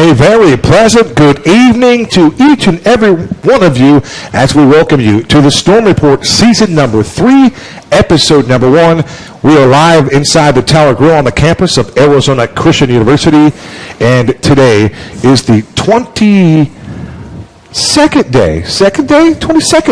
A very pleasant good evening to each and every one of you as we welcome you to the Storm Report Season number 3, Episode number 1. We are live inside the Tower Grill on the campus of Arizona Christian University, and today is the 22nd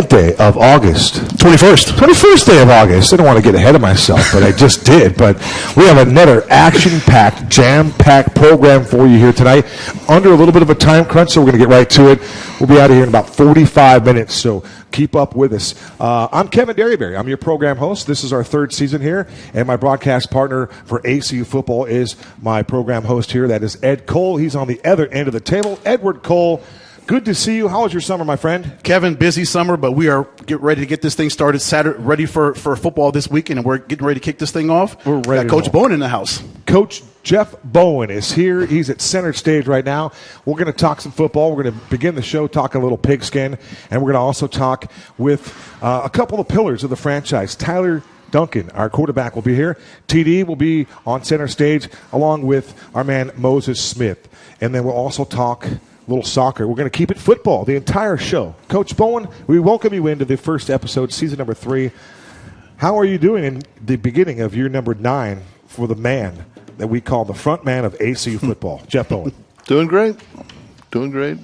day of August. 21st day of August. I don't want to get ahead of myself, but I just did. But we have another action-packed, jam-packed program for you here tonight. Under a little bit of a time crunch, so we're going to get right to it. We'll be out of here in about 45 minutes, so keep up with us. I'm Kevin Derryberry. I'm your program host. This is our third season here, and my broadcast partner for ACU Football is my program host here. That is Ed Cole. He's on the other end of the table. Edward Cole, good to see you. How was your summer, my friend? Kevin, busy summer, but we are ready to get this thing started Saturday, ready for football this weekend, and we're getting ready to kick this thing off. We're ready. Coach Bowen in the house. Coach Jeff Bowen is here. He's at center stage right now. We're going to talk some football. We're going to begin the show talking a little pigskin, and we're going to also talk with a couple of pillars of the franchise. Tyler Duncan, our quarterback, will be here. TD will be on center stage along with our man Moses Smith. And then we'll also talk little soccer. We're going to keep it football the entire show. Coach Bowen, we welcome you into the first episode, season number 3. How are you doing in the beginning of year number 9 for the man that we call the front man of ACU football, Jeff Bowen? Doing great.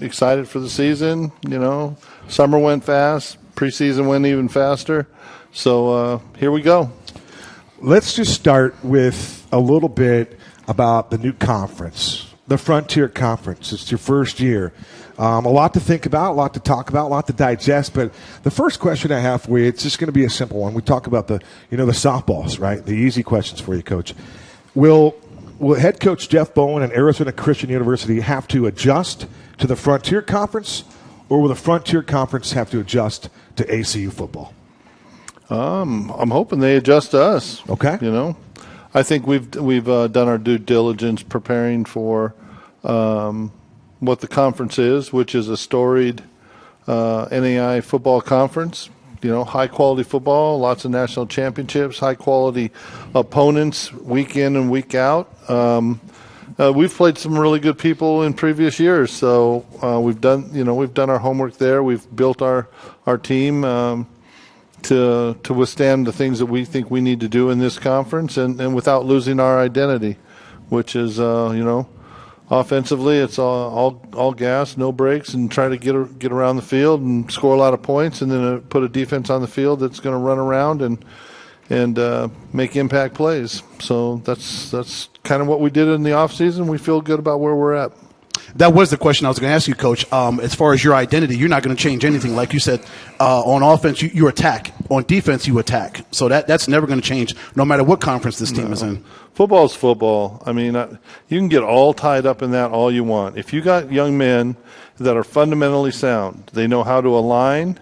Excited for the season. You know, summer went fast. Preseason went even faster. So here we go. Let's just start with a little bit about the new conference. The Frontier Conference. It's your first year. A lot to think about, a lot to talk about, a lot to digest. But the first question I have for you, it's just going to be a simple one. We talk about the softballs, right? The easy questions for you, Coach. Will head coach Jeff Bowen and Arizona Christian University have to adjust to the Frontier Conference, or will the Frontier Conference have to adjust to ACU football? I'm hoping they adjust to us. Okay. You know, I think we've done our due diligence preparing for what the conference is, which is a storied NAI football conference. You know, high-quality football, lots of national championships, high-quality opponents week in and week out. We've played some really good people in previous years, so we've done our homework there. We've built our team to withstand the things that we think we need to do in this conference, and without losing our identity, which is offensively, it's all gas, no brakes, and try to get around the field and score a lot of points, and then put a defense on the field that's going to run around and make impact plays. So that's kind of what we did in the offseason. We feel good about where we're at. That was the question I was going to ask you, Coach. As far as your identity, you're not going to change anything. Like you said, on offense, you attack. On defense, you attack. So that's never going to change, no matter what conference this team is in. Football's football. I mean, you can get all tied up in that all you want. If you got young men that are fundamentally sound, they know how to align,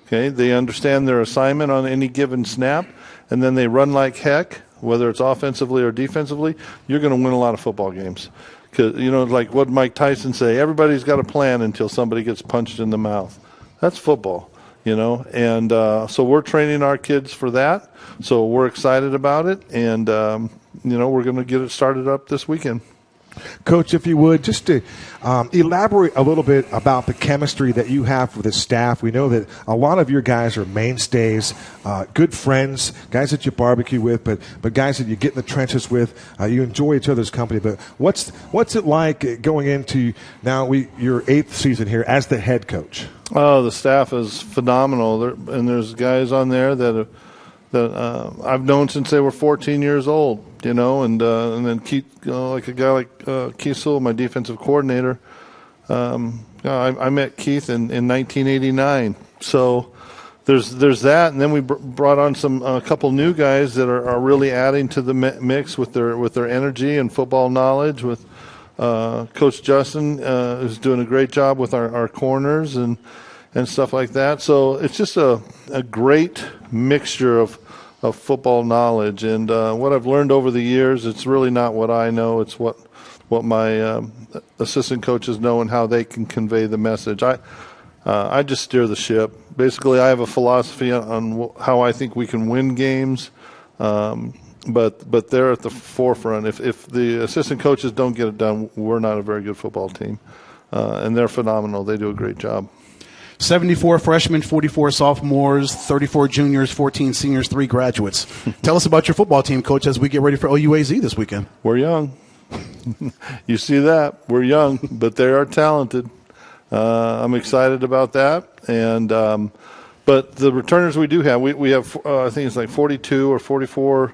okay, they understand their assignment on any given snap, and then they run like heck, whether it's offensively or defensively, you're going to win a lot of football games. Because, like what Mike Tyson say, everybody's got a plan until somebody gets punched in the mouth. That's football, and so we're training our kids for that. So we're excited about it, and, we're going to get it started up this weekend. Coach, if you would, just to elaborate a little bit about the chemistry that you have with the staff. We know that a lot of your guys are mainstays, good friends, guys that you barbecue with, but guys that you get in the trenches with. You enjoy each other's company. But what's it like going into now your 8th season here as the head coach? Oh, the staff is phenomenal, and there's guys on there that I've known since they were 14 years old. And then Keith, like a guy like Keith Sewell, my defensive coordinator. I met Keith in 1989. So there's that, and then we brought on a couple new guys that are really adding to the mix with their energy and football knowledge. With Coach Justin, who's doing a great job with our corners and stuff like that. So it's just a great mixture of football knowledge, and what I've learned over the years, it's really not what I know, it's what my assistant coaches know and how they can convey the message. I just steer the ship. Basically, I have a philosophy on how I think we can win games. but they're at the forefront. If the assistant coaches don't get it done, we're not a very good football team. And they're phenomenal. They do a great job. 74 freshmen, 44 sophomores, 34 juniors, 14 seniors, 3 graduates. Tell us about your football team, Coach, as we get ready for OUAZ this weekend. We're young. You see that? We're young, but they are talented. I'm excited about that. And but the returners we do have, we have I think it's like 42 or 44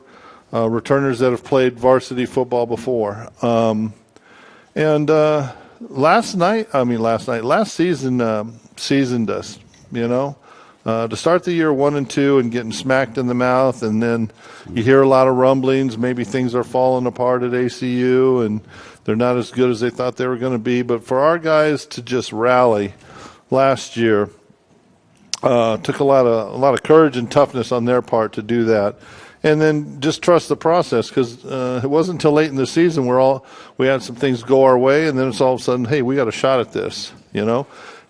returners that have played varsity football before. Last season seasoned us, to start the year 1-2 and getting smacked in the mouth, and then you hear a lot of rumblings. Maybe things are falling apart at ACU and they're not as good as they thought they were going to be. But for our guys to just rally last year, took a lot of courage and toughness on their part to do that. And then just trust the process, because it wasn't until late in the season we had some things go our way, and then it's all of a sudden, hey, we got a shot at this,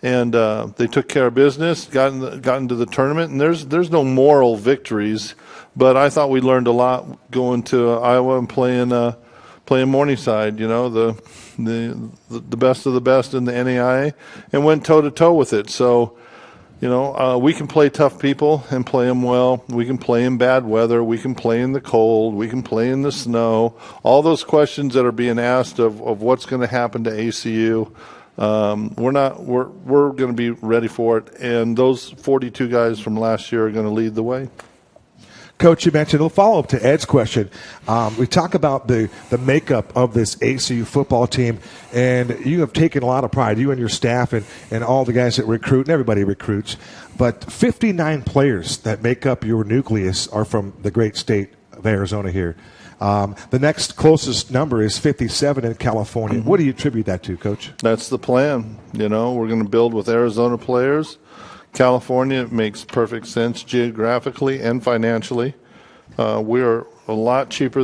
And they took care of business, got into the tournament, and there's no moral victories, but I thought we learned a lot going to Iowa and playing Morningside, the best of the best in the NAIA, and went toe to toe with it. So. We can play tough people and play them well. We can play in bad weather. We can play in the cold. We can play in the snow. All those questions that are being asked of what's going to happen to ACU, we're going to be ready for it. And those 42 guys from last year are going to lead the way. Coach, you mentioned a follow-up to Ed's question. We talk about the makeup of this ACU football team, and you have taken a lot of pride, you and your staff and all the guys that recruit, and everybody recruits. But 59 players that make up your nucleus are from the great state of Arizona here. The next closest number is 57 in California. Mm-hmm. What do you attribute that to, Coach? That's the plan. We're going to build with Arizona players. California makes perfect sense geographically and financially. We're a lot cheaper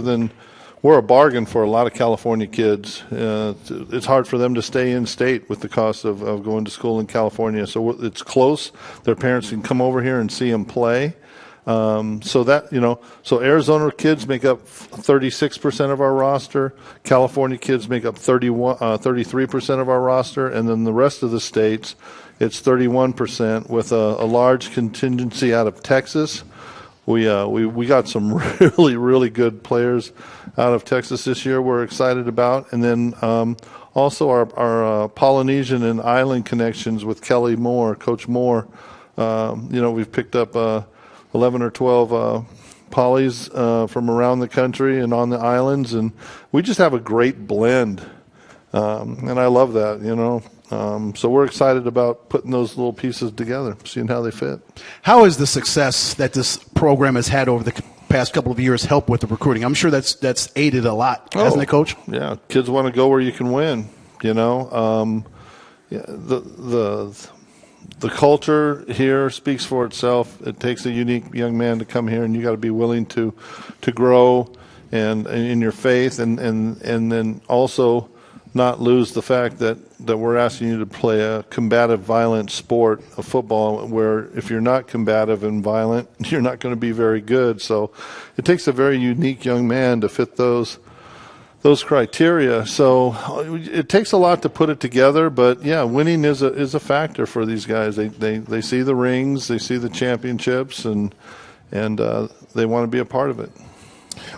we're a bargain for a lot of California kids. It's hard for them to stay in state with the cost of going to school in California. So it's close. Their parents can come over here and see them play. So Arizona kids make up 36% of our roster. California kids make up 33% of our roster. And then the rest of the states, it's 31% with a large contingency out of Texas. We got some really, really good players out of Texas this year we're excited about. And then also our Polynesian and island connections with Kelly Moore, Coach Moore. We've picked up 11 or 12 polys from around the country and on the islands. And we just have a great blend. And I love that, So we're excited about putting those little pieces together, seeing how they fit. How has the success that this program has had over the past couple of years helped with the recruiting? I'm sure that's aided a lot, hasn't it, Coach? Yeah, kids want to go where you can win. The culture here speaks for itself. It takes a unique young man to come here, and you got to be willing to grow and in your faith, and then also not lose the fact that we're asking you to play a combative, violent sport of football, where if you're not combative and violent, you're not going to be very good. So it takes a very unique young man to fit those criteria. So it takes a lot to put it together, but yeah, winning is a factor for these guys. They see the rings, they see the championships, and they want to be a part of it.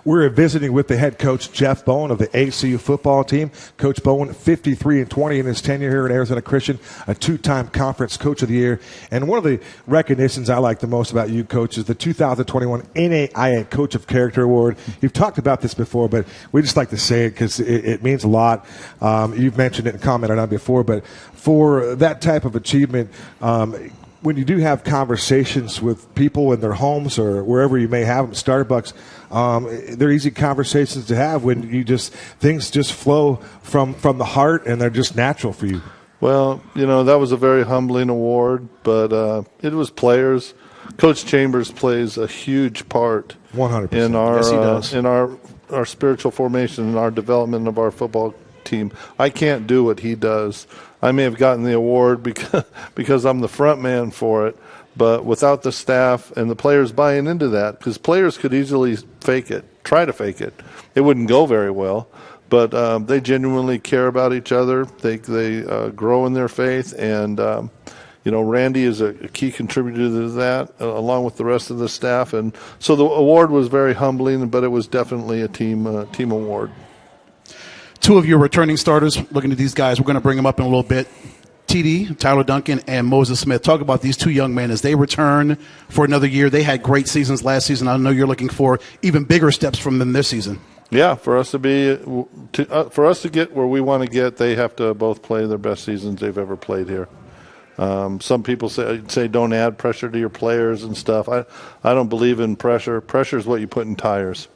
We're visiting with the head coach, Jeff Bowen, of the ACU football team. Coach Bowen, 53-20 in his tenure here at Arizona Christian, a 2-time conference coach of the year. And one of the recognitions I like the most about you, Coach, is the 2021 NAIA Coach of Character Award. You've talked about this before, but we just like to say it because it means a lot. You've mentioned it and commented on it before, but for that type of achievement, when you do have conversations with people in their homes or wherever you may have them, Starbucks, they're easy conversations to have when things just flow from the heart and they're just natural for you. Well, that was a very humbling award, but it was players. Coach Chambers plays a huge part 100%. in our yes, he does. In our spiritual formation and our development of our football team. I can't do what he does. I may have gotten the award because I'm the front man for it. But without the staff and the players buying into that, because players could easily try to fake it. It wouldn't go very well. But they genuinely care about each other. They grow in their faith. And, Randy is a key contributor to that, along with the rest of the staff. And so the award was very humbling, but it was definitely a team award. Two of your returning starters, looking at these guys, we're going to bring them up in a little bit. TD, Tyler Duncan, and Moses Smith. Talk about these two young men as they return for another year. They had great seasons last season. I know you're looking for even bigger steps from them this season. Yeah, for us to get where we want to get, they have to both play their best seasons they've ever played here. Some people say don't add pressure to your players and stuff. I don't believe in pressure. Pressure is what you put in tires.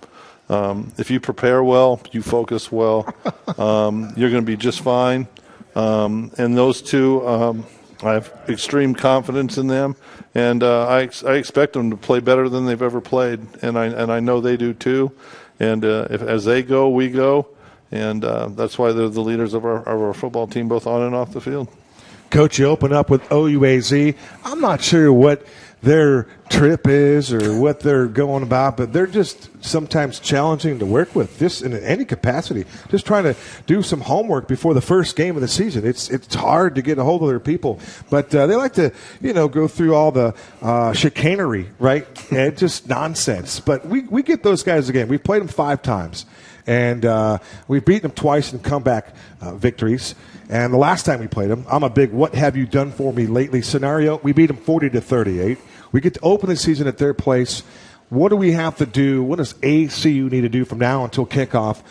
If you prepare well, you focus well, you're going to be just fine. And those two, I have extreme confidence in them, and I expect them to play better than they've ever played, and I know they do too. And as they go, we go, and that's why they're the leaders of our football team, both on and off the field. Coach, you open up with OUAZ. I'm not sure what their trip is or what they're going about, but they're just sometimes challenging to work with, just in any capacity. Just trying to do some homework before the first game of the season. It's hard to get a hold of their people, but they like to go through all the chicanery, right? And just nonsense. But we get those guys again. We've played them 5 times, and we've beaten them twice in comeback victories. And the last time we played them, I'm a big "what have you done for me lately" scenario. We beat them 40-38. We get to open the season at their place. What do we have to do? What does ACU need to do from now until kickoff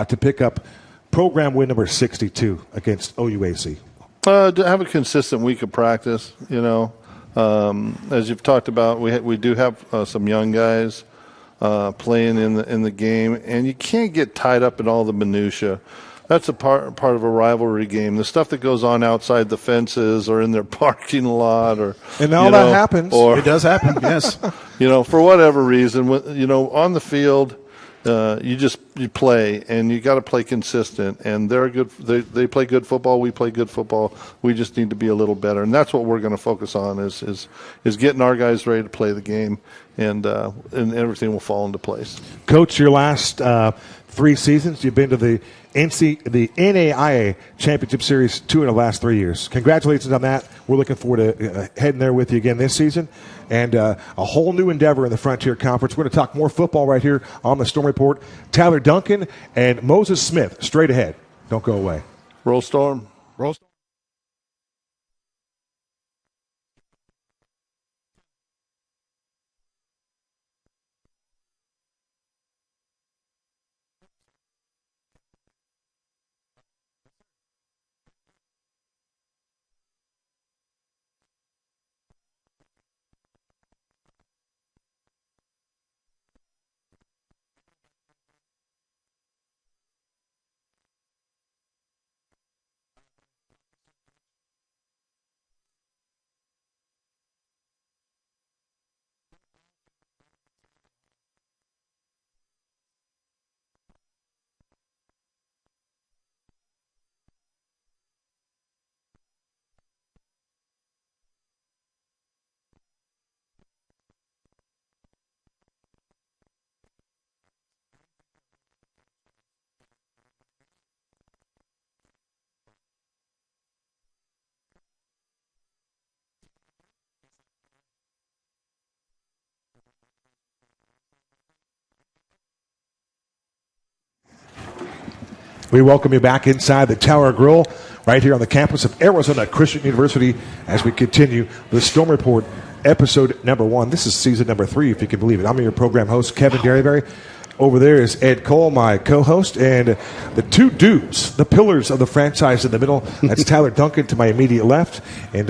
to pick up program win number 62 against OUAZ? To have a consistent week of practice. As you've talked about, we do have some young guys playing in the game, and you can't get tied up in all the minutia. That's a part of a rivalry game. The stuff that goes on outside the fences or in their parking lot, and all that happens. It does happen. Yes. For whatever reason, on the field, you play, and you got to play consistent. And they're good. They play good football. We play good football. We just need to be a little better, and that's what we're going to focus on is getting our guys ready to play the game, and everything will fall into place. Coach, your last 3 seasons, you've been to the NAIA Championship Series 2 in the last 3 years. Congratulations on that. We're looking forward to heading there with you again this season, and a whole new endeavor in the Frontier Conference. We're going to talk more football right here on the Storm Report. Tyler Duncan and Moses Smith straight ahead. Don't go away. Roll Storm. Roll Storm. We welcome you back inside the Tower Grill right here on the campus of Arizona Christian University as we continue the Storm Report episode number 1. This is season number 3, if you can believe it. I'm your program host, Kevin Derryberry. Over there is Ed Cole, my co-host, and the two dudes, the pillars of the franchise in the middle. That's Tyler Duncan to my immediate left, and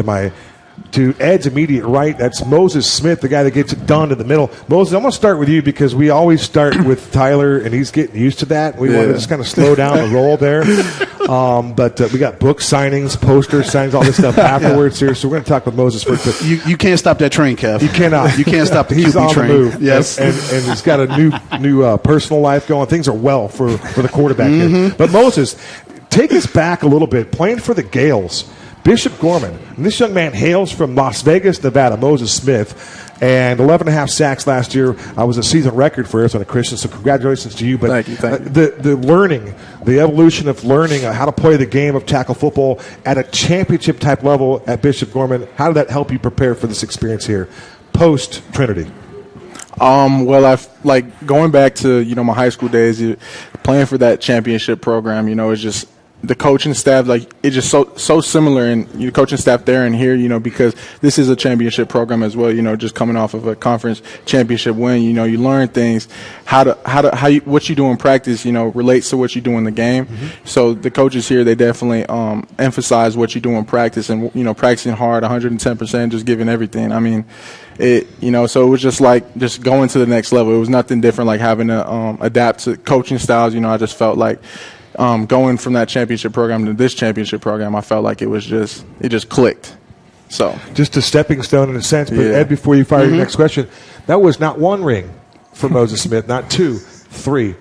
to Ed's immediate right, that's Moses Smith, the guy that gets it done in the middle. Moses, I'm going to start with you because we always start with Tyler, and he's getting used to that. We want to just kind of slow down the roll there. But we got book signings, poster signings, all this stuff afterwards here. So we're going to talk with Moses first. You can't stop that train, Kev. You cannot. You can't stop the He's QB on train. the move. Yes. And he's got a new personal life going. Things are well for the quarterback here. But Moses, take us back a little bit. Playing for the Gales. Bishop Gorman. And this young man hails from Las Vegas, Nevada, Moses Smith. And 11.5 sacks last year was a season record for Arizona Christian. So congratulations to you. But Thank you. The learning, the evolution of learning how to play the game of tackle football at a championship type level at Bishop Gorman, how did that help you prepare for this experience here post Trinity? Well, I've going back to my high school days, playing for that championship program. It's just the coaching staff, it's just so similar, and the coaching staff there and here, because this is a championship program as well. Just coming off of a conference championship win, you learn things, what you do in practice, relates to what you do in the game. Mm-hmm. So the coaches here, they definitely emphasize what you do in practice, and practicing hard, 110%, just giving everything. I mean, so it was just just going to the next level. It was nothing different, like having to adapt to coaching styles. I just felt like going from that championship program to this championship program, I felt like it just clicked. So just a stepping stone in a sense. But yeah. Ed, before you fire your next question, that was not one ring for Moses Smith, not two, three,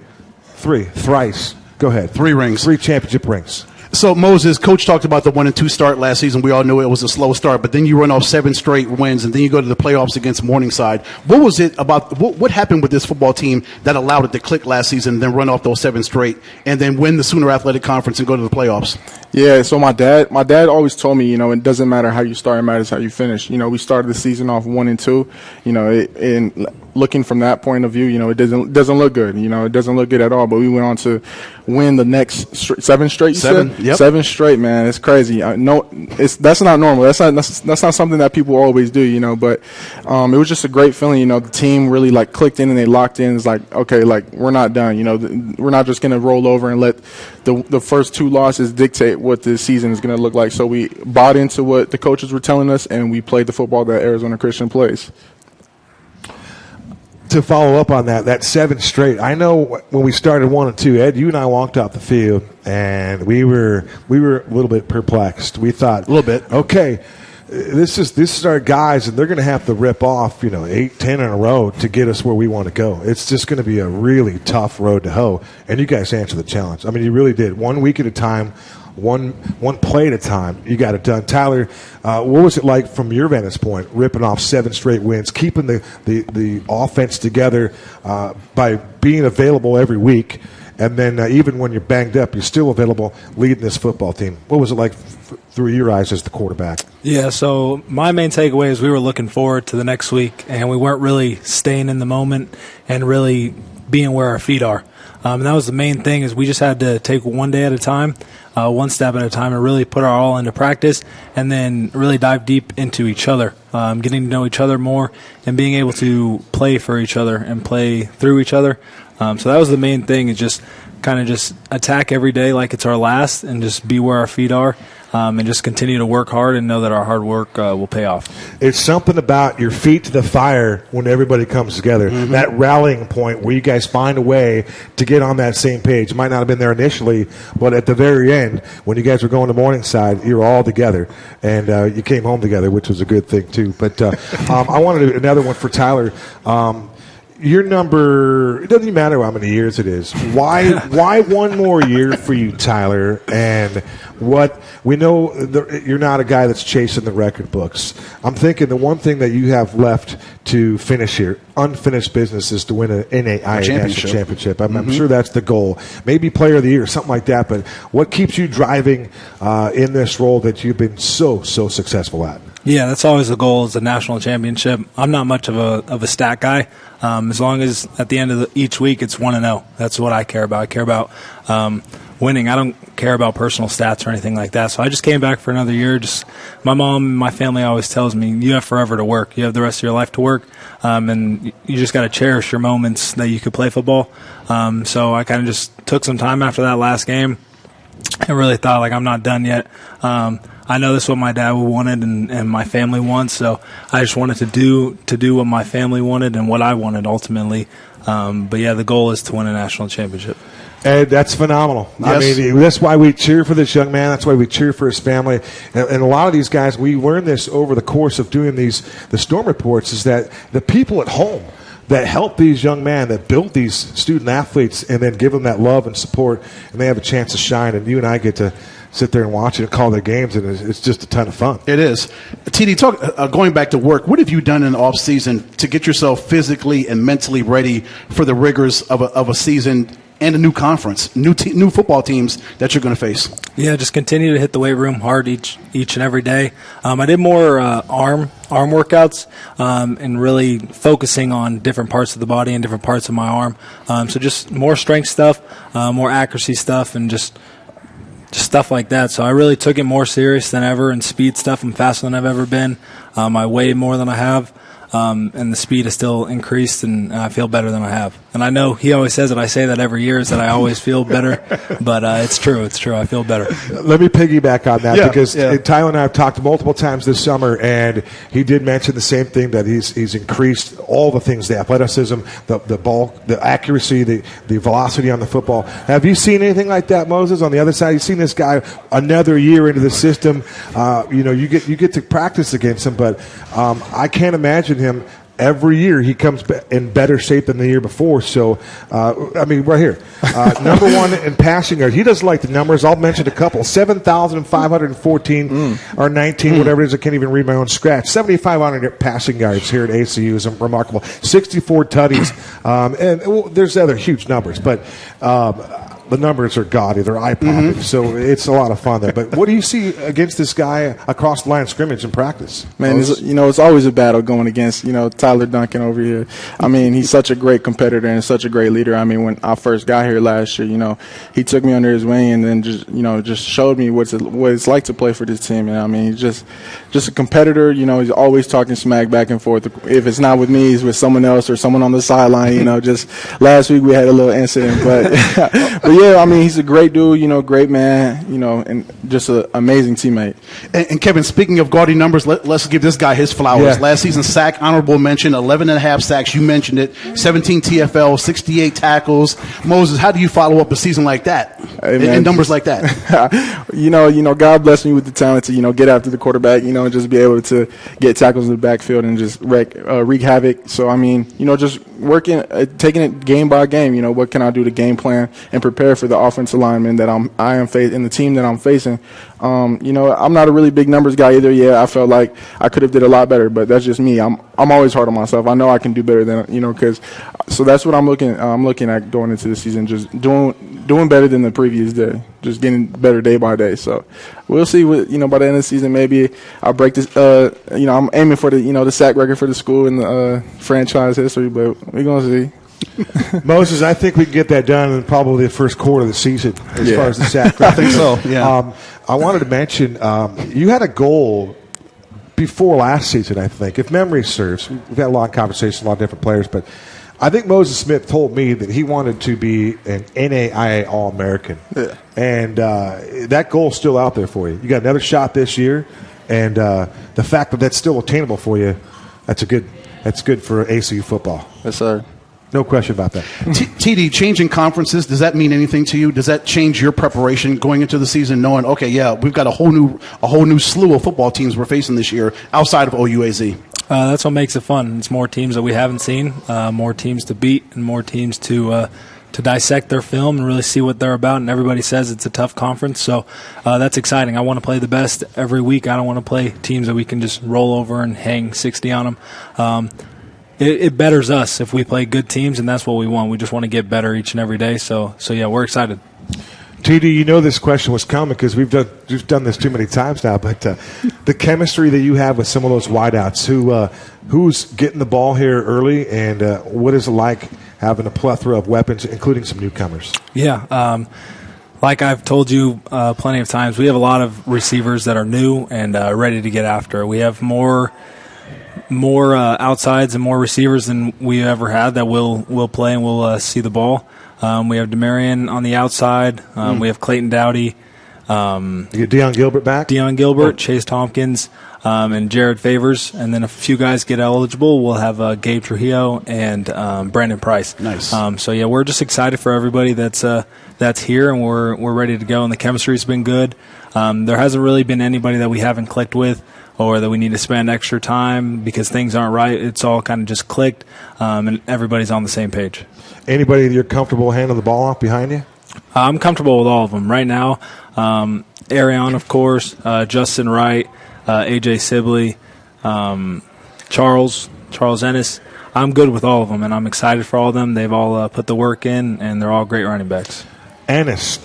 thrice. Go ahead. 3 rings. 3 championship rings. So, Moses, Coach talked about the 1-2 start last season. We all knew it was a slow start, but then you run off 7 straight wins, and then you go to the playoffs against Morningside. What was it about? What happened with this football team that allowed it to click last season, and then run off those 7 straight, and then win the Sooner Athletic Conference and go to the playoffs? Yeah, so my dad always told me, it doesn't matter how you start, it matters how you finish. We started the season off 1-2, and looking from that point of view, it doesn't look good. It doesn't look good at all. But we went on to win the next 7 straight. You 7, said? Yep. 7 straight, man. It's crazy. That's not normal. That's not something that people always do. But it was just a great feeling. The team really clicked in and they locked in. It's okay, we're not done. We're not just gonna roll over and let the first 2 losses dictate what the season is gonna look like. So we bought into what the coaches were telling us, and we played the football that Arizona Christian plays. To follow up on that 7 straight, I know when we started 1-2, Ed, you and I walked off the field, and we were a little bit perplexed. We thought, a little bit, okay, this is our guys, and they're going to have to rip off 8, 10 in a row to get us where we want to go. It's just going to be a really tough road to hoe, and you guys answered the challenge. I mean, you really did. 1 week at a time. One play at a time, you got it done. Tyler, what was it like from your vantage point, ripping off 7 straight wins, keeping the offense together by being available every week, and then even when you're banged up, you're still available leading this football team? What was it like through your eyes as the quarterback? Yeah, so my main takeaway is we were looking forward to the next week, and we weren't really staying in the moment and really being where our feet are. And that was the main thing, is we just had to take one day at a time, one step at a time, and really put our all into practice, and then really dive deep into each other, getting to know each other more and being able to play for each other and play through each other. So that was the main thing, is just kind of just attack every day like it's our last and just be where our feet are. And just continue to work hard and know that our hard work will pay off. It's something about your feet to the fire when everybody comes together. Mm-hmm. That rallying point where you guys find a way to get on that same page. It might not have been there initially, but at the very end, when you guys were going to Morningside, you were all together. And you came home together, which was a good thing, too. But I wanted another one for Tyler. Your number, it doesn't even matter how many years it is. Why one more year for you, Tyler? And what we know, you're not a guy that's chasing the record books. I'm thinking the one thing that you have left to finish here, unfinished business, is to win an NAIA national championship. I'm sure that's the goal. Maybe player of the year, something like that. But what keeps you driving in this role that you've been so successful at? Yeah, that's always the goal, is a national championship. I'm not much of a stat guy. As long as at the end of each week it's 1-0. That's what I care about. I care about winning. I don't care about personal stats or anything like that. So I just came back for another year. Just my mom and my family always tells me, you have forever to work. You have the rest of your life to work, and you just got to cherish your moments that you could play football. So I kind of just took some time after that last game and really thought, I'm not done yet. I know this is what my dad wanted and my family wants, so I just wanted to do what my family wanted and what I wanted ultimately. But yeah, the goal is to win a national championship. Ed, that's phenomenal. Yes. I mean, that's why we cheer for this young man. That's why we cheer for his family. And a lot of these guys, we learned this over the course of doing the Storm reports, is that the people at home that help these young men, that build these student athletes, and then give them that love and support, and they have a chance to shine. And you and I get to sit there and watch it and call their games, and it's just a ton of fun. It is. TD, going back to work, what have you done in the off season to get yourself physically and mentally ready for the rigors of a season and a new conference, new football teams that you're going to face? Yeah, just continue to hit the weight room hard each and every day. I did more arm workouts and really focusing on different parts of the body and different parts of my arm. So just more strength stuff, more accuracy stuff, and just stuff like that. So I really took it more serious than ever, and speed stuff. I'm faster than I've ever been. I weigh more than I have. And the speed is still increased, and I feel better than I have. And I know he always says that I say that every year, is that I always feel better, but it's true. It's true. I feel better. Let me piggyback on that because Tyler and I have talked multiple times this summer, and he did mention the same thing, that he's increased all the things, the athleticism, the ball, the accuracy, the velocity on the football. Have you seen anything like that, Moses? On the other side, you've seen this guy another year into the system. You get to practice against him, but I can't imagine him every year he comes in better shape than the year before. So, right here. Number one in passing yards. He doesn't like the numbers. I'll mention a couple. 7,514 or 19, whatever it is. I can't even read my own scratch. 7,500 passing yards here at ACU is remarkable. 64 tutties. And there's other huge numbers. But the numbers are gaudy. They're eye-popping. So it's a lot of fun there. But what do you see against this guy across the line of scrimmage in practice? Man, it's always a battle going against, Tyler Duncan over here. I mean, he's such a great competitor and such a great leader. I mean, when I first got here last year, he took me under his wing and then just showed me what it's like to play for this team. And I mean, he's just a competitor. He's always talking smack back and forth. If it's not with me, it's with someone else or someone on the sideline. Just last week we had a little incident, but yeah, I mean, he's a great dude, great man, and just an amazing teammate. And Kevin, speaking of gaudy numbers, let's give this guy his flowers. Yeah. Last season, sack, honorable mention, 11.5 sacks. You mentioned it. 17 TFL, 68 tackles. Moses, how do you follow up a season like that? Hey, and numbers like that? God bless me with the talent to, get after the quarterback, and just be able to get tackles in the backfield and just wreak havoc. So, I mean, just working, taking it game by game, what can I do to game plan and prepare for the offensive lineman that I am facing and the team that I'm facing. I'm not a really big numbers guy either. Yeah, I felt like I could have did a lot better, but that's just me. I'm always hard on myself. I know I can do better than so that's what I'm looking at going into the season. Just doing better than the previous day. Just getting better day by day. So we'll see what by the end of the season maybe I'll break this. I'm aiming for the sack record for the school in the franchise history, but we're gonna see. Moses, I think we can get that done in probably the first quarter of the season as far as the sack. I think so, yeah. I wanted to mention you had a goal before last season, I think, if memory serves. We've had a lot of conversations, a lot of different players, but I think Moses Smith told me that he wanted to be an NAIA All-American. Yeah. And that goal's still out there for you. You got another shot this year, and the fact that that's still attainable for you, that's good for ACU football. Yes, sir. No question about that. TD, changing conferences, does that mean anything to you? Does that change your preparation going into the season, knowing, okay, yeah, we've got a whole new slew of football teams we're facing this year outside of OUAZ? That's what makes it fun. It's more teams that we haven't seen, more teams to beat, and more teams to dissect their film and really see what they're about. And everybody says it's a tough conference, so that's exciting. I want to play the best every week. I don't want to play teams that we can just roll over and hang 60 on them. It betters us if we play good teams, and that's what we want. We just want to get better each and every day. So yeah, we're excited. TD, this question was coming because we've done this too many times now. But the chemistry that you have with some of those wideouts, who's getting the ball here early, and what is it like having a plethora of weapons, including some newcomers? Yeah. Like I've told you plenty of times, we have a lot of receivers that are new and ready to get after. We have more outsides and more receivers than we ever had that will play and will see the ball. We have DeMarion on the outside. We have Clayton Dowdy. You get Deion Gilbert back? Deion Gilbert, Chase Tompkins, and Jared Favors. And then if a few guys get eligible, we'll have Gabe Trujillo and Brandon Price. Nice. So, yeah, we're just excited for everybody that's here, and we're ready to go. And the chemistry's been good. There hasn't really been anybody that we haven't clicked with or that we need to spend extra time because things aren't right. It's all kind of just clicked, and everybody's on the same page. Anybody that you're comfortable handing the ball off behind you? I'm comfortable with all of them right now. Arion, of course, Justin Wright, AJ Sibley, Charles Ennis. I'm good with all of them, and I'm excited for all of them. They've all put the work in, and they're all great running backs.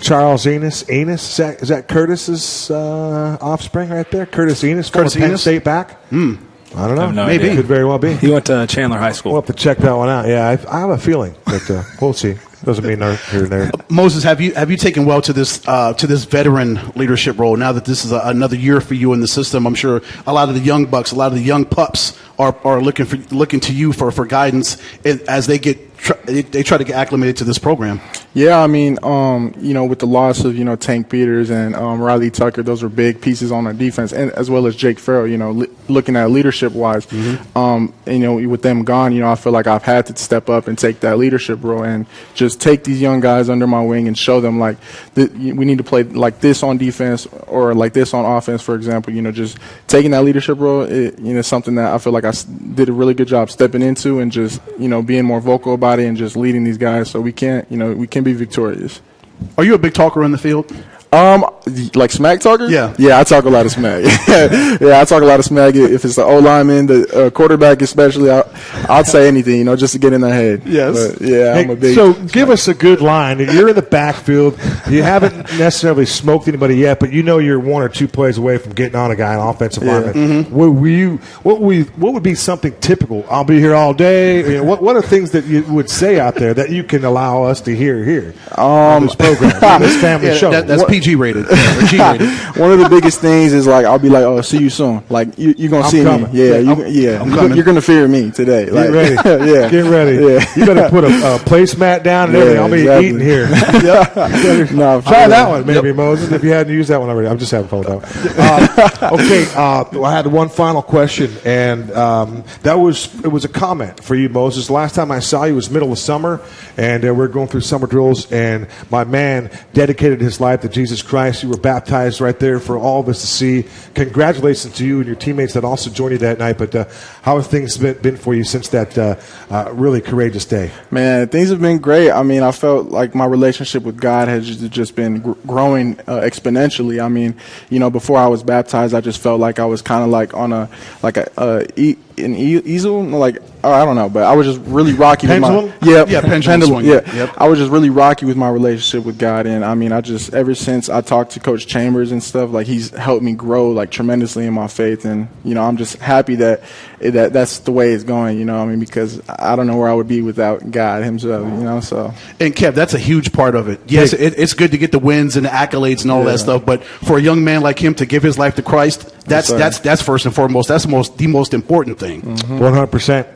Charles Enos. Is that Curtis's offspring right there? Curtis Enos, former Penn State back? I don't know. No Maybe. idea. Could very well be. He went to Chandler High School. We'll have to check that one out. Yeah, I have a feeling, but we'll see. Doesn't mean they're here and there. Moses, have you taken well to this veteran leadership role now that this is another year for you in the system? I'm sure a lot of the young bucks, a lot of the young pups are looking to you for guidance as they try to get acclimated to this program. Yeah, I mean, with the loss of, Tank Peters and Riley Tucker, those were big pieces on our defense, and as well as Jake Farrell, looking at leadership-wise. With them gone, I feel like I've had to step up and take that leadership role and just take these young guys under my wing and show them, we need to play like this on defense or like this on offense, for example. Just taking that leadership role, is something that I feel like I did a really good job stepping into and just, being more vocal about it and just leading these guys so we can be victorious. Are you a big talker in the field? Like smack talker? Yeah. Yeah, I talk a lot of smack. Yeah, I talk a lot of smack. If it's the O-lineman, the quarterback especially, I'll say anything, just to get in their head. Yes. But, yeah, I'm a big. So give us a good line. You're in the backfield. You haven't necessarily smoked anybody yet, but you're one or two plays away from getting on a guy, an offensive lineman. What would be something typical? I'll be here all day. What are things that you would say out there that you can allow us to hear here on this program, on this family show? That's PG rated. Or G rated. One of the biggest things is I'll be like, oh, see you soon. You're gonna see coming. me. Yeah, I'm coming. You're gonna fear me today. Get ready. Yeah, Get ready. Yeah. You better put a placemat down and everything. I'll be exactly. eating here. No, Try that one, maybe, Moses, if you hadn't used that one already. I'm just having fun with that one. Okay, I had one final question, and it was a comment for you, Moses. Last time I saw you was middle of summer, and we were going through summer drills, and my man dedicated his life to Jesus Christ. You were baptized right there for all of us to see. Congratulations to you and your teammates that also joined you that night. But how have things been for you since that really courageous day? Man, things have been great. I mean, I felt like my relationship with God has just been growing exponentially. I mean, before I was baptized, I just felt like I was kind of like on an easel, I don't know, but I was just really rocky pendulum? with my pendulum. Yeah, Yep. I was just really rocky with my relationship with God, and I mean, ever since I talked to Coach Chambers and stuff, he's helped me grow tremendously in my faith, and I'm just happy that that's the way it's going. Because I don't know where I would be without God Himself. So. And Kev, that's a huge part of it. Yes, it's good to get the wins and the accolades and all that stuff, but for a young man like him to give his life to Christ, that's first and foremost. That's the most important thing. 100%.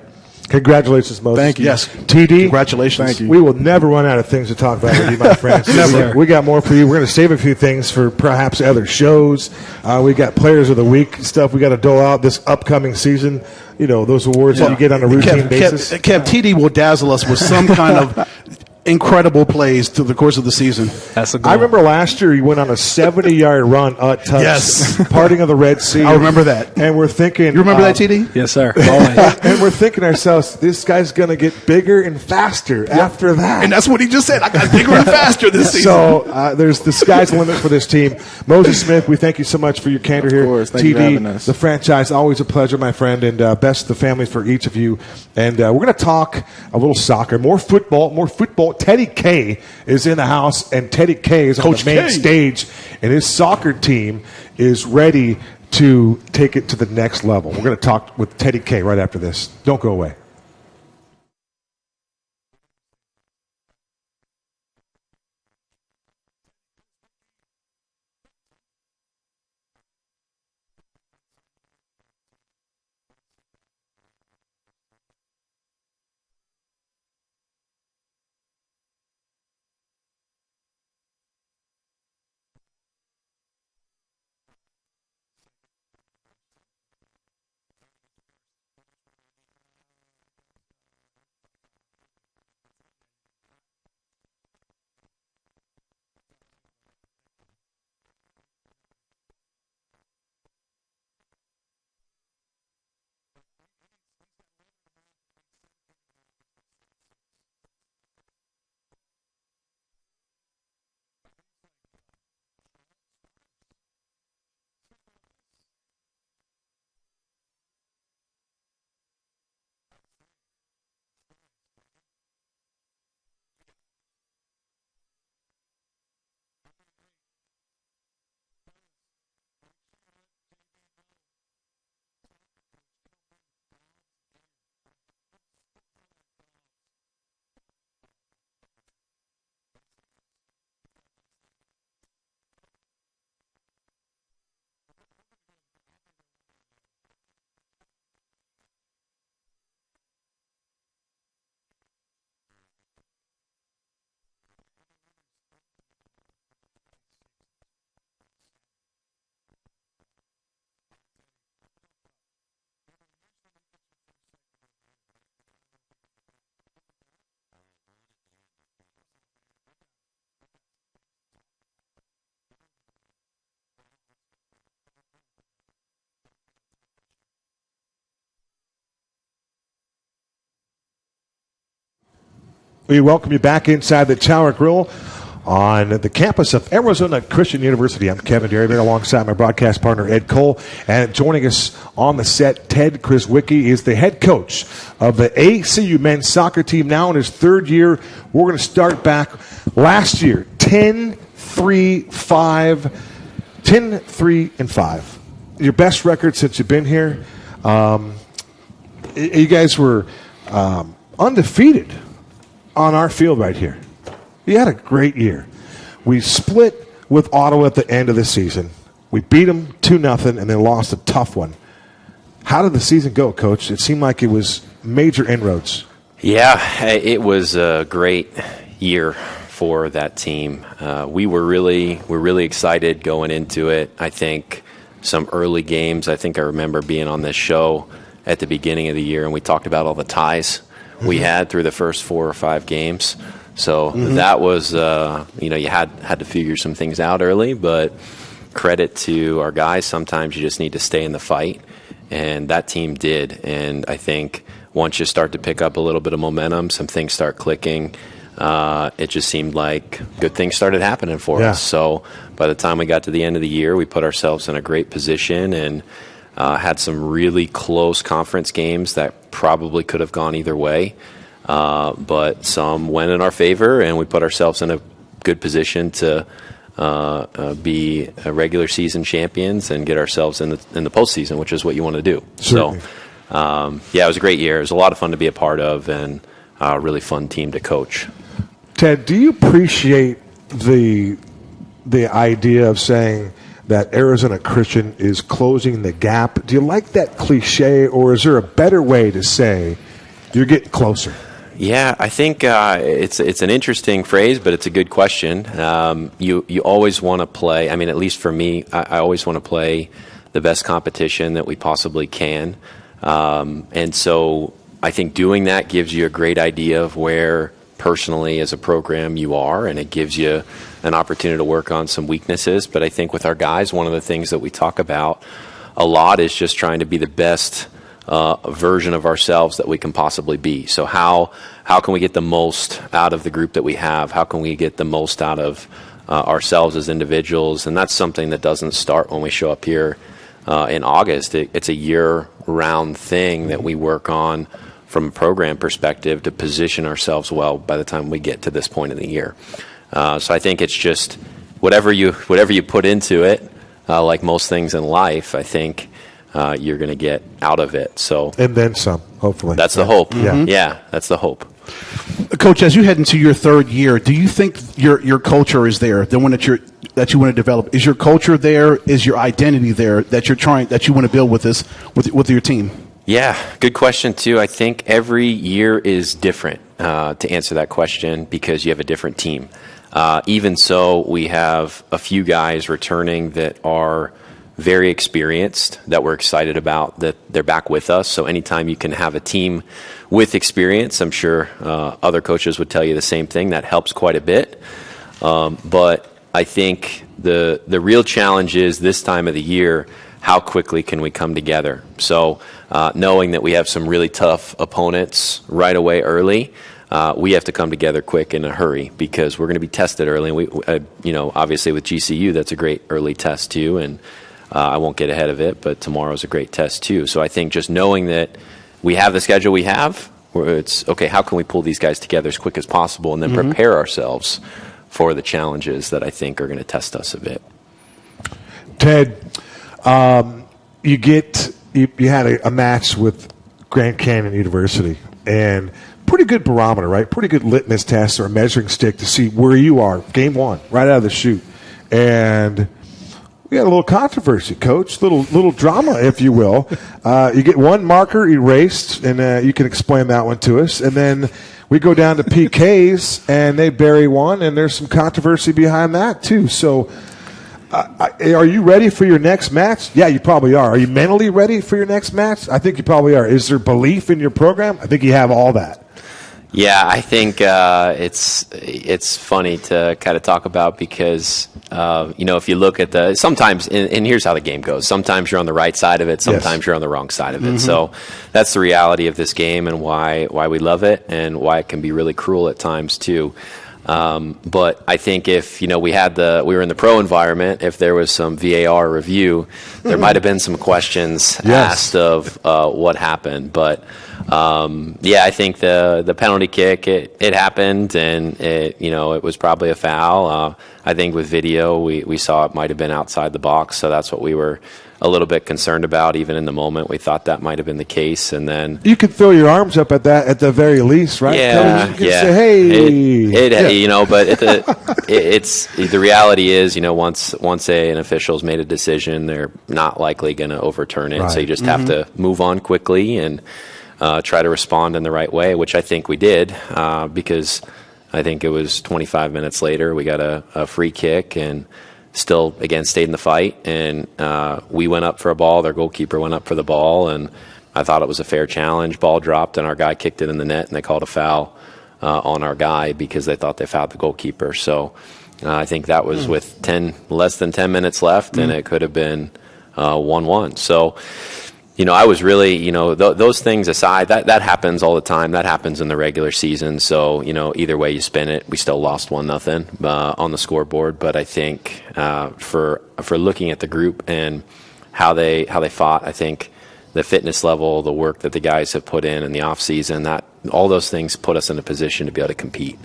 Congratulations, Moses. Thank you. Yes. TD. Congratulations. Thank you. We will never run out of things to talk about with you, my friends. Never. We got more for you. We're going to save a few things for perhaps other shows. We got Players of the Week stuff we got to dole out this upcoming season. Those awards that you get on a routine basis. Kev, TD will dazzle us with some kind of incredible plays through the course of the season. That's a goal. I remember last year he went on a 70-yard run untouched. Yes. Parting of the Red Sea. I remember that. And we're thinking. You remember that, TD? Yes, sir. Always. And we're thinking to ourselves, this guy's going to get bigger and faster after that. And that's what he just said. I got bigger and faster this season. So there's the sky's the limit for this team. Moses Smith, we thank you so much for your candor here. Of course. Thank you for having us. The franchise, always a pleasure, my friend, and best to the families for each of you. And we're going to talk a little soccer, more football. Teddy K is in the house, and Teddy K is on the main stage, and his soccer team is ready to take it to the next level. We're going to talk with Teddy K right after this. Don't go away. We welcome you back inside the Tower Grill on the campus of Arizona Christian University. I'm Kevin Derryberry alongside my broadcast partner Ed Cole. And joining us on the set, Ted Krizwicki is the head coach of the ACU men's soccer team, now in his third year. We're going to start back last year, 10-3-5. Your best record since you've been here. You guys were undefeated on our field right here. You had a great year. We split with Ottawa at the end of the season. We beat them 2-0 and then lost a tough one. How did the season go, Coach? It seemed like it was major inroads. Yeah, it was a great year for that team. We were really excited going into it. I think some early games, I remember being on this show at the beginning of the year, and we talked about all the ties we had through the first 4 or 5 games. So that was, you had to figure some things out early, but credit to our guys. Sometimes you just need to stay in the fight, and that team did. And I think once you start to pick up a little bit of momentum, some things start clicking. It just seemed like good things started happening for us. So by the time we got to the end of the year, we put ourselves in a great position and had some really close conference games that probably could have gone either way. But some went in our favor, and we put ourselves in a good position to be regular season champions and get ourselves in the postseason, which is what you want to do. Certainly. So, it was a great year. It was a lot of fun to be a part of, and a really fun team to coach. Ted, do you appreciate the idea of saying that Arizona Christian is closing the gap? Do you like that cliche, or is there a better way to say you're getting closer? Yeah, I think it's an interesting phrase, but it's a good question. You always want to play. I mean, at least for me, I always want to play the best competition that we possibly can. And so I think doing that gives you a great idea of where personally as a program you are, and it gives you an opportunity to work on some weaknesses. But I think with our guys, one of the things that we talk about a lot is just trying to be the best version of ourselves that we can possibly be. So how can we get the most out of the group that we have? How can we get the most out of ourselves as individuals? And that's something that doesn't start when we show up here in August. It's a year-round thing that we work on from a program perspective to position ourselves well by the time we get to this point in the year. So I think it's just whatever you put into it, like most things in life, I think you're going to get out of it. So and then some, hopefully. That's the hope. Yeah, that's the hope. Coach, as you head into your third year, do you think your culture is there, the one that you want to develop? Is your culture there? Is your identity there that you want to build with your team? Yeah, good question too. I think every year is different to answer that question because you have a different team. Even so, we have a few guys returning that are very experienced that we're excited about, that they're back with us. So anytime you can have a team with experience, I'm sure other coaches would tell you the same thing. That helps quite a bit. But I think the real challenge is this time of the year, how quickly can we come together? So knowing that we have some really tough opponents right away early, we have to come together quick in a hurry because we're going to be tested early. And we, obviously with GCU, that's a great early test too. And I won't get ahead of it, but tomorrow's a great test too. So I think just knowing that we have the schedule we have, where it's okay, how can we pull these guys together as quick as possible and then prepare ourselves for the challenges that I think are going to test us a bit. Ted, you had a match with Grand Canyon University, and pretty good barometer, right? Pretty good litmus test or a measuring stick to see where you are. Game one, right out of the chute, and we had a little controversy, Coach, little drama, if you will. You get one marker erased, and you can explain that one to us. And then we go down to PKs, and they bury one, and there's some controversy behind that too. So are you ready for your next match? Yeah, you probably are. Are you mentally ready for your next match? I think you probably are. Is there belief in your program? I think you have all that. Yeah, I think it's funny to kind of talk about because if you look at sometimes and here's how the game goes. Sometimes you're on the right side of it. Sometimes you're on the wrong side of it. So that's the reality of this game and why we love it and why it can be really cruel at times too. But I think if we were in the pro environment, if there was some VAR review, there might have been some questions asked of what happened. But I think the penalty kick it happened and it was probably a foul. I think with video we saw it might have been outside the box, so that's what we were a little bit concerned about. Even in the moment, we thought that might have been the case, and then you could throw your arms up at the very least, right? Yeah, you could say, hey, but it's the reality is, once an official's made a decision, they're not likely going to overturn it. Right. So you just have to move on quickly and try to respond in the right way, which I think we did, because I think it was 25 minutes later we got a free kick and still, again, stayed in the fight, and we went up for a ball. Their goalkeeper went up for the ball, and I thought it was a fair challenge. Ball dropped, and our guy kicked it in the net, and they called a foul on our guy because they thought they fouled the goalkeeper. So I think that was with less than 10 minutes left, and it could have been 1-1. So, I was really, those things aside, that happens all the time. That happens in the regular season. So, either way you spin it, we still lost 1-0 on the scoreboard. But I think for looking at the group and how they fought, I think the fitness level, the work that the guys have put in the offseason, that all those things put us in a position to be able to compete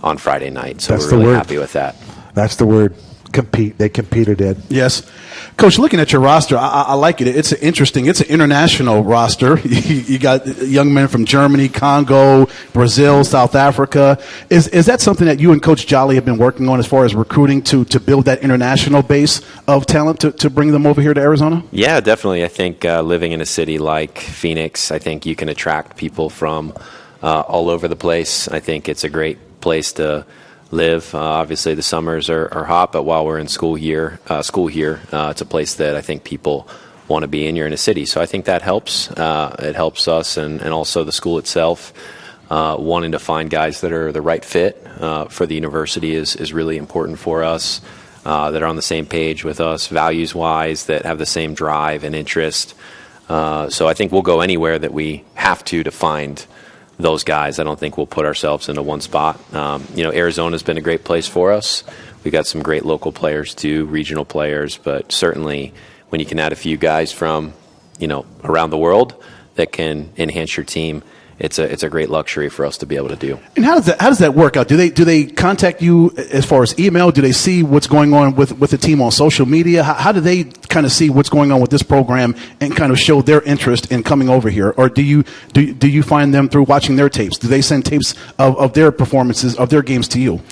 on Friday night. So we're really happy with that. That's the word. Compete. They competed in. Yes. Coach, looking at your roster, I like it. It's an international roster. You got young men from Germany, Congo, Brazil, South Africa. Is that something that you and Coach Jolly have been working on as far as recruiting to build that international base of talent to bring them over here to Arizona? Yeah, definitely. I think living in a city like Phoenix, I think you can attract people from all over the place. I think it's a great place to live. Obviously, the summers are hot, but while we're in school here, it's a place that I think people want to be in. You're in a city, so I think that helps. It helps us, and also the school itself. Wanting to find guys that are the right fit for the university is really important for us. That are on the same page with us, values-wise, that have the same drive and interest. So I think we'll go anywhere that we have to find those guys. I don't think we'll put ourselves into one spot. Arizona's been a great place for us. We've got some great local players too, regional players, but certainly when you can add a few guys from, around the world that can enhance your team, it's a great luxury for us to be able to do. And how does that work out? Do they contact you as far as email? Do they see what's going on with the team on social media? How do they kind of see what's going on with this program and kind of show their interest in coming over here? Or do you find them through watching their tapes? Do they send tapes of their performances, of their games to you?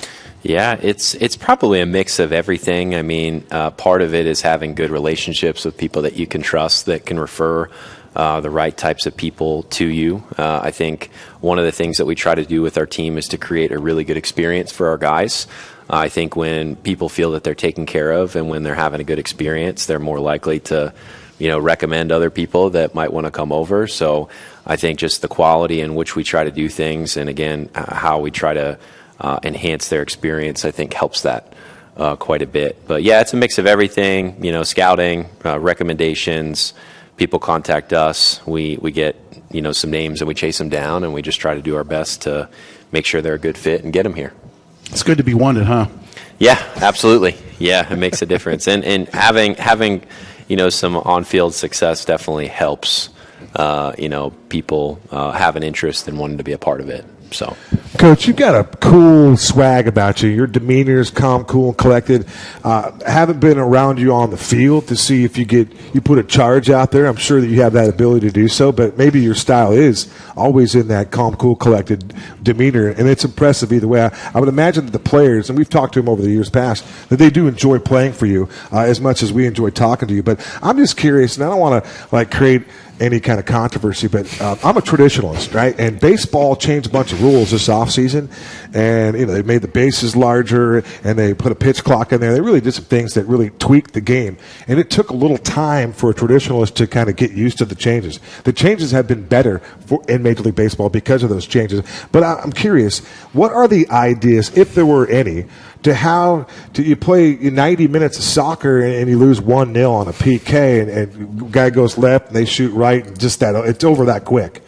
Yeah, it's probably a mix of everything. I mean, part of it is having good relationships with people that you can trust, that can refer the right types of people to you. I think one of the things that we try to do with our team is to create a really good experience for our guys. I think when people feel that they're taken care of and when they're having a good experience, they're more likely to, recommend other people that might want to come over. So I think just the quality in which we try to do things, and again, how we try to enhance their experience, I think helps that quite a bit. But yeah, it's a mix of everything, scouting, recommendations. People contact us, we get some names and we chase them down, and we just try to do our best to make sure they're a good fit and get them here. It's good to be wanted, huh? Yeah, absolutely. Yeah, it makes a difference, and having some on-field success definitely helps. People have an interest in wanting to be a part of it. So, Coach, you've got a cool swag about you. Your demeanor is calm, cool, and collected. Haven't been around you on the field to see if you put a charge out there. I'm sure that you have that ability to do so, but maybe your style is always in that calm, cool, collected demeanor, and it's impressive either way. I would imagine that the players, and we've talked to them over the years past, that they do enjoy playing for you as much as we enjoy talking to you. But I'm just curious, and I don't want to create any kind of controversy, but I'm a traditionalist, right? And baseball changed a bunch of rules this offseason, and they made the bases larger, and they put a pitch clock in there. They really did some things that really tweaked the game, and it took a little time for a traditionalist to kind of get used to the changes. The changes have been better in Major League Baseball because of those changes. But I'm curious, what are the ideas, if there were any, to how you play 90 minutes of soccer and you lose 1-0 on a PK and guy goes left and they shoot right and just that it's over that quick.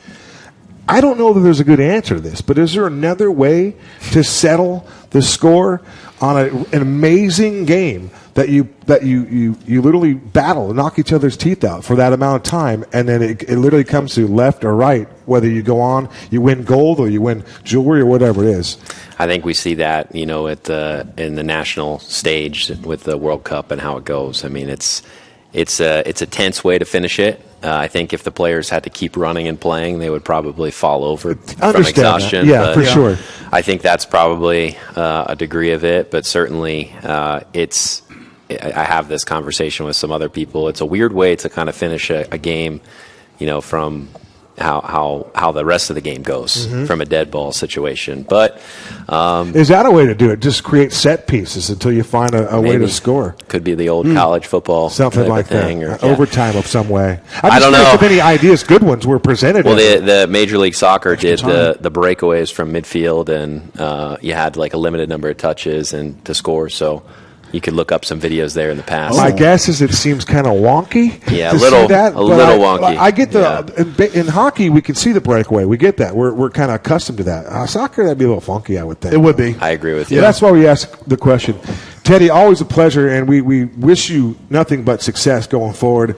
I don't know that there's a good answer to this, but is there another way to settle the score on an amazing game that you literally battle and knock each other's teeth out for that amount of time, and then it literally comes to left or right, whether you go on, you win gold or you win jewelry or whatever it is? I think we see that, in the national stage with the World Cup and how it goes. I mean, it's a tense way to finish it. I think if the players had to keep running and playing, they would probably fall over from exhaustion. That. Yeah, for sure. I think that's probably a degree of it, but certainly I have this conversation with some other people. It's a weird way to kind of finish a game, from how the rest of the game goes from a dead ball situation. But is that a way to do it? Just create set pieces until you find a way to score. Could be the old college football something like thing, that, overtime of some way. I don't know if any ideas, good ones, were presented. Well, the Major League Soccer did the breakaways from midfield, and you had like a limited number of touches and to score. So you could look up some videos there in the past. My guess is it seems kind of wonky. Yeah, a little wonky. I get in hockey we can see the breakaway. We get that. We're kind of accustomed to that. Soccer, that'd be a little funky, I would think. It would be. I agree with you. Yeah, that's why we ask the question. Teddy, always a pleasure, and we wish you nothing but success going forward.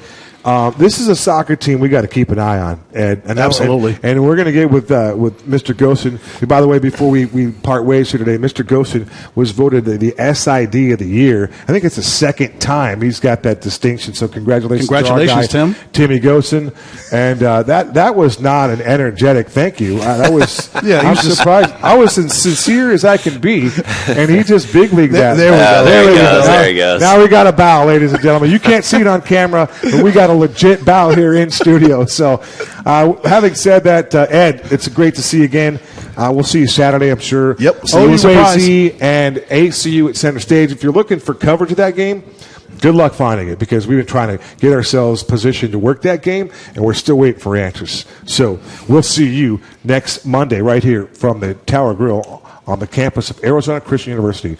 This is a soccer team we got to keep an eye on, and absolutely. And we're going to get with Mr. Gosen. By the way, before we part ways here today, Mr. Gosen was voted the SID of the year. I think it's the second time he's got that distinction. So congratulations to our guy, Tim. Timmy Gosen. And that was not an energetic thank you. That was I'm surprised. I was as sincere as I can be, and he just big leagued that. There he goes. Now we got a bow, ladies and gentlemen. You can't see it on camera, but we got a legit bow here in studio. So having said that, Ed, it's great to see you again. We'll see you Saturday, I'm sure. Yep. OUAZ and ACU at center stage. If you're looking for coverage of that game, good luck finding it, because we've been trying to get ourselves positioned to work that game, and we're still waiting for answers. So we'll see you next Monday right here from the Tower Grill on the campus of Arizona Christian University.